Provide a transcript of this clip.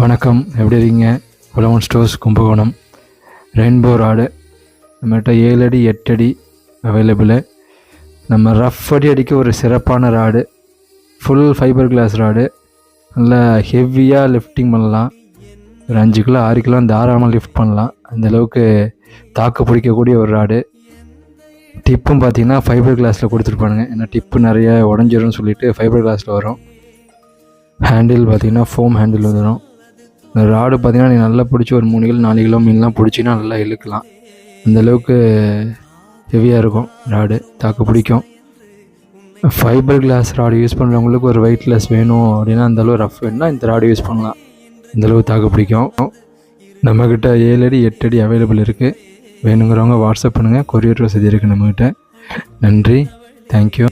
வணக்கம், எப்படி இருக்கீங்க? புலவன் ஸ்டோர்ஸ் கும்பகோணம். ரெயின்போ ராடு நம்மகிட்ட 7 அடி 8 அடி அவைலபிளு. நம்ம ரஃப் அடி அடிக்க ஒரு சிறப்பான rod, full fibre class rod. நல்லா ஹெவியாக லிஃப்டிங் பண்ணலாம். ஒரு 5 கிலோ 6 கிலோ தாராளமாக லிஃப்ட் பண்ணலாம். அந்தளவுக்கு தாக்கு பிடிக்கக்கூடிய ஒரு ராடு. டிப்பும் பார்த்திங்கன்னா ஃபைபர் கிளாஸில் கொடுத்துருப்பானுங்க. ஏன்னா டிப்பு நிறைய உடஞ்சிரும்னு சொல்லிட்டு ஃபைபர் கிளாஸில் வரும். ஹேண்டில் பார்த்திங்கன்னா ஃபோம் ஹேண்டில் வந்துடும். இந்த ராடு பார்த்திங்கன்னா நீ நல்லா பிடிச்சி ஒரு 3 கிலோ 4 கிலோ மீன்லாம் பிடிச்சின்னா நல்லா இழுக்கலாம். அந்தளவுக்கு ஹெவியாக இருக்கும் ராடு, தாக்கு பிடிக்கும். ஃபைபர் கிளாஸ் ராடு யூஸ் பண்ணுறவங்களுக்கு ஒரு வெயிட்லெஸ் வேணும் அப்படின்னா, அந்தளவு ரஃப் வேணும்னா இந்த ராடு யூஸ் பண்ணலாம். அந்தளவு தாக்கு பிடிக்கும். நம்மக்கிட்ட 7 அடி 8 அடி அவைலபிள் இருக்குது. வேணுங்கிறவங்க வாட்ஸ்அப் பண்ணுங்கள். கொரியர் வசதி இருக்குது நம்மக்கிட்ட. நன்றி, தேங்க்யூ.